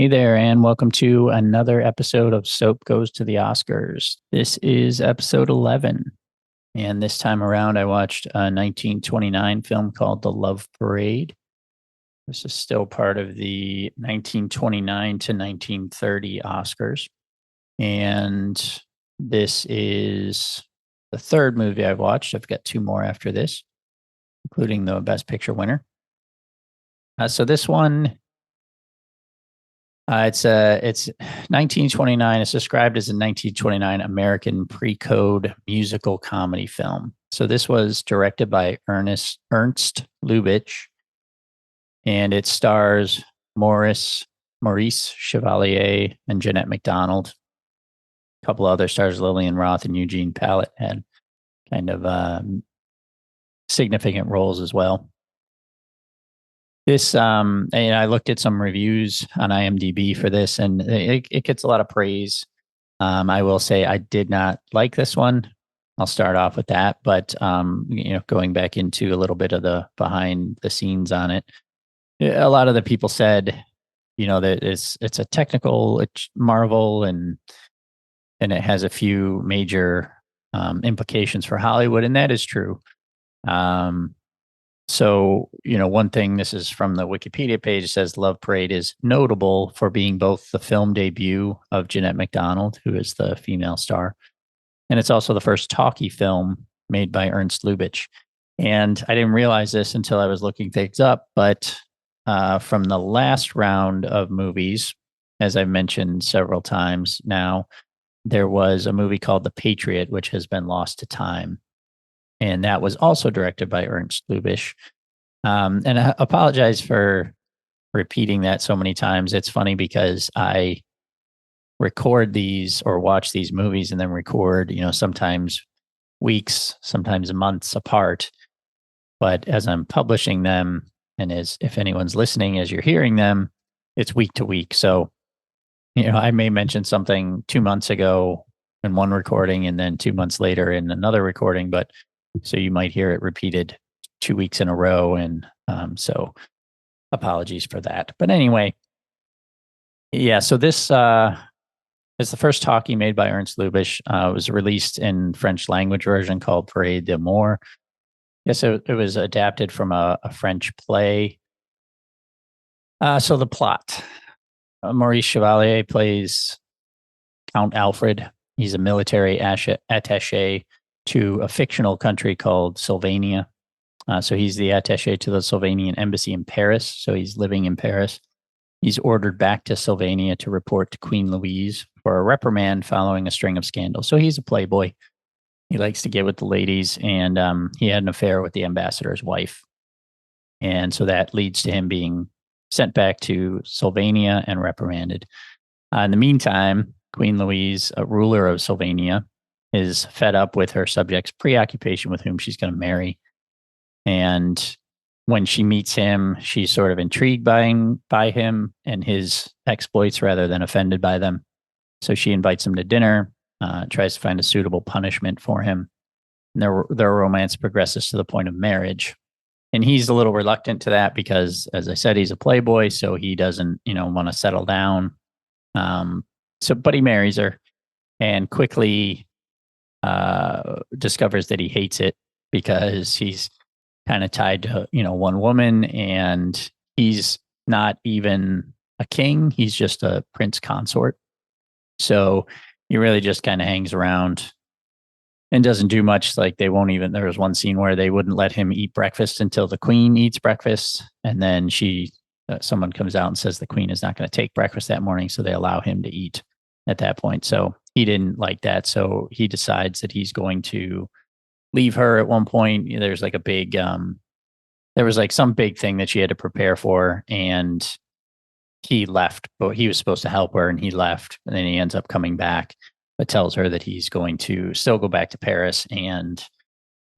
Hey there, and welcome to another episode of Soap Goes to the Oscars. This is episode 11. And this time around, I watched a 1929 film called The Love Parade. This is still part of the 1929 to 1930 Oscars. And this is the third movie I've watched. I've got two more after this, including the Best Picture winner. So this one it's 1929. It's described as a 1929 American pre-code musical comedy film. So this was directed by Ernst Lubitsch, and it stars Maurice Chevalier and Jeanette MacDonald. A couple other stars, Lillian Roth and Eugene Pallett, had kind of significant roles as well. This, and I looked at some reviews on IMDb for this, and it gets a lot of praise. I will say I did not like this one. I'll start off with that, but going back into a little bit of the behind the scenes on it, a lot of the people said, that it's a technical marvel, and it has a few major implications for Hollywood, and that is true. So, one thing, this is from the Wikipedia page, says Love Parade is notable for being both the film debut of Jeanette MacDonald, who is the female star, and it's also the first talkie film made by Ernst Lubitsch. And I didn't realize this until I was looking things up, but from the last round of movies, as I've mentioned several times now, there was a movie called The Patriot, which has been lost to time. And that was also directed by Ernst Lubitsch. And I apologize for repeating that so many times. It's funny because I record these or watch these movies and then record, sometimes weeks, sometimes months apart. But as I'm publishing them, and as if anyone's listening as you're hearing them, it's week to week. So, I may mention something 2 months ago in one recording and then 2 months later in another recording, but so you might hear it repeated 2 weeks in a row. And so apologies for that. But anyway, yeah, so this is the first talkie made by Ernst Lubitsch. It was released in French language version called Parade d'Amour. Yes, it was adapted from a French play. So the plot, Maurice Chevalier plays Count Alfred. He's a military attaché to a fictional country called Sylvania. So he's the attaché to the Sylvanian embassy in Paris. So he's living in Paris. He's ordered back to Sylvania to report to Queen Louise for a reprimand following a string of scandals. So he's a playboy. He likes to get with the ladies, and he had an affair with the ambassador's wife. And so that leads to him being sent back to Sylvania and reprimanded. In the meantime, Queen Louise, a ruler of Sylvania, is fed up with her subjects' preoccupation with whom she's going to marry. And when she meets him, she's sort of intrigued by him and his exploits rather than offended by them. So she invites him to dinner, tries to find a suitable punishment for him. And their romance progresses to the point of marriage. And he's a little reluctant to that because, as I said, he's a playboy, so he doesn't, want to settle down. But he marries her and quickly discovers that he hates it because he's kind of tied to, one woman, and he's not even a king. He's just a prince consort. So he really just kind of hangs around and doesn't do much. Like there was one scene where they wouldn't let him eat breakfast until the queen eats breakfast. And then someone comes out and says the queen is not going to take breakfast that morning. So they allow him to eat at that point. So he didn't like that. So he decides that he's going to leave her at one point. There's like a big, there was like some big thing that she had to prepare for, and he left, but he was supposed to help her and he left, and then he ends up coming back, but tells her that he's going to still go back to Paris and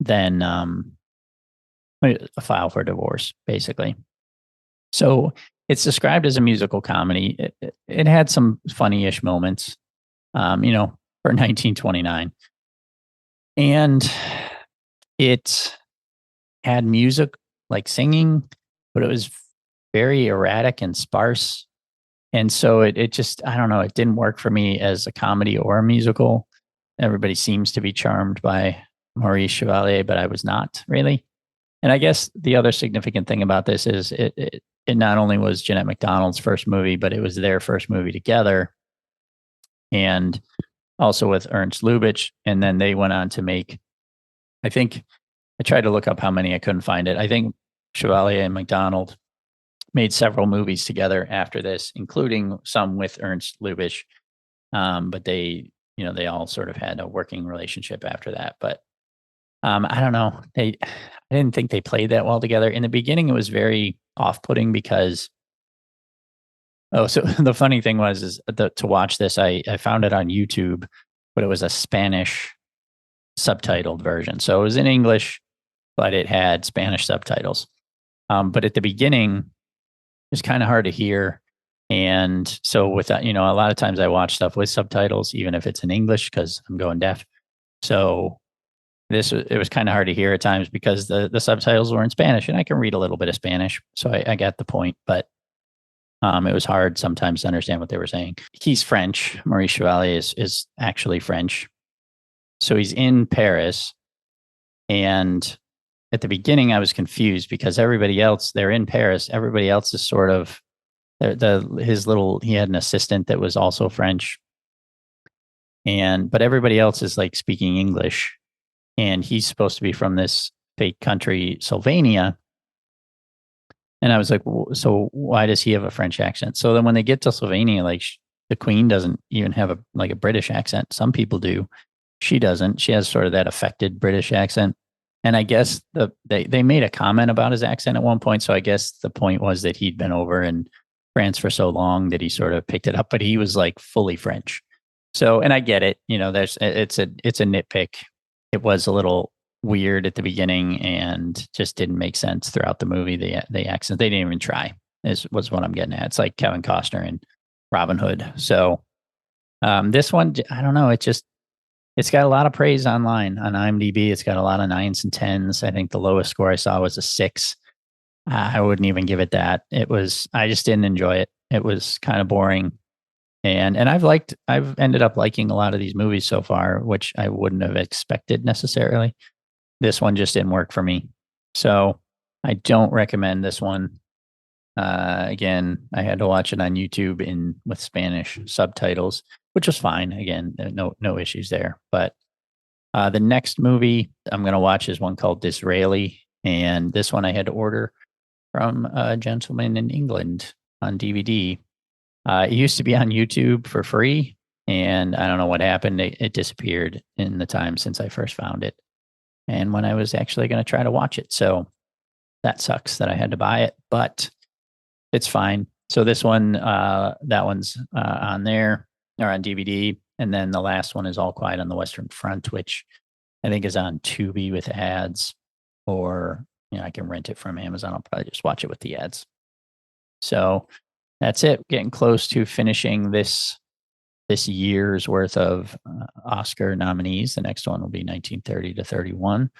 then file for divorce, basically. So it's described as a musical comedy. It had some funny-ish moments, for 1929. And it had music like singing, but it was very erratic and sparse. And so it just, I don't know, it didn't work for me as a comedy or a musical. Everybody seems to be charmed by Maurice Chevalier, but I was not really. And I guess the other significant thing about this is it not only was Jeanette MacDonald's first movie, but it was their first movie together, and also with Ernst Lubitsch. And then they went on to make, I think, I tried to look up how many, I couldn't find it. I think Chevalier and MacDonald made several movies together after this, including some with Ernst Lubitsch. But they, they all sort of had a working relationship after that. But I don't know. I didn't think they played that well together. In the beginning, it was very off-putting because, so the funny thing was, to watch this, I found it on YouTube, but it was a Spanish subtitled version. So it was in English, but it had Spanish subtitles. But at the beginning, it's kind of hard to hear. And so with that, a lot of times I watch stuff with subtitles, even if it's in English, because I'm going deaf. So it was kind of hard to hear at times because the subtitles were in Spanish, and I can read a little bit of Spanish. So I got the point, but it was hard sometimes to understand what they were saying. He's French. Maurice Chevalier is actually French. So he's in Paris. And at the beginning, I was confused because everybody else, they're in Paris. Everybody else is sort of, he had an assistant that was also French. But everybody else is like speaking English. And he's supposed to be from this fake country, Slovenia. And I was like, so why does he have a French accent? So then when they get to Slovenia, like the Queen doesn't even have a British accent. Some people do. She doesn't. She has sort of that affected British accent. And I guess they made a comment about his accent at one point. So I guess the point was that he'd been over in France for so long that he sort of picked it up, but he was like fully French. So, and I get it, it's a nitpick. It was a little weird at the beginning and just didn't make sense throughout the movie. The accent, they didn't even try, was what I'm getting at. It's like Kevin Costner and Robin Hood. So this one, I don't know. It's got a lot of praise online on IMDb. It's got a lot of 9s and 10s. I think the lowest score I saw was a 6. I wouldn't even give it that. I just didn't enjoy it. It was kind of boring. And I've ended up liking a lot of these movies so far, which I wouldn't have expected necessarily. This one just didn't work for me. So I don't recommend this one. Again, I had to watch it on YouTube with Spanish subtitles, which was fine. Again, no issues there. But the next movie I'm going to watch is one called Disraeli. And this one I had to order from a gentleman in England on DVD. It used to be on YouTube for free, and I don't know what happened. It disappeared in the time since I first found it, and when I was actually going to try to watch it. So that sucks that I had to buy it, but it's fine. So this one, that one's on there or on DVD, and then the last one is All Quiet on the Western Front, which I think is on Tubi with ads, or I can rent it from Amazon. I'll probably just watch it with the ads. So that's it. Getting close to finishing this year's worth of Oscar nominees. The next one will be 1930 to 31.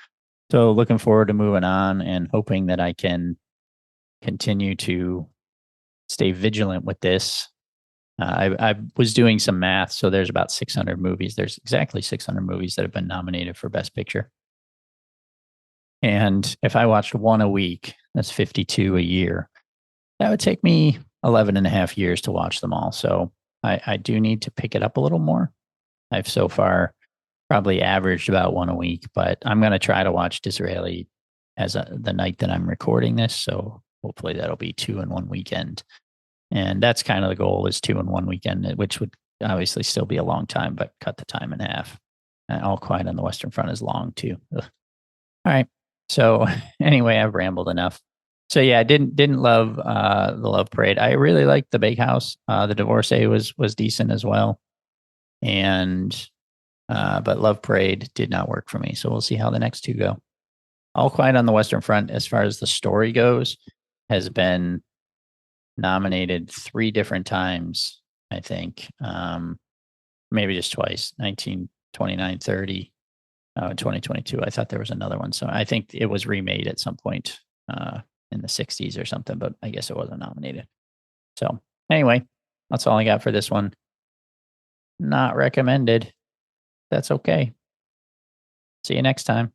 So looking forward to moving on and hoping that I can continue to stay vigilant with this. I was doing some math. So there's about 600 movies. There's exactly 600 movies that have been nominated for Best Picture. And if I watched one a week, that's 52 a year. That would take me 11 and a half years to watch them all. So I do need to pick it up a little more. I've so far probably averaged about one a week, but I'm going to try to watch Disraeli the night that I'm recording this. So hopefully that'll be 2 in one weekend. And that's kind of the goal, is 2 in one weekend, which would obviously still be a long time, but cut the time in half. And All Quiet on the Western Front is long too. Ugh. All right. So anyway, I've rambled enough. So yeah, I didn't love the Love Parade. I really liked The Big House. The Divorcee was decent as well, and but Love Parade did not work for me. So we'll see how the next two go. All Quiet on the Western Front, as far as the story goes, has been nominated 3 different times. I think maybe just twice. 1929, 30, 2022. I thought there was another one. So I think it was remade at some point in the 60s or something, but I guess it wasn't nominated. So anyway, That's all I got for this one. Not recommended. That's okay. See you next time.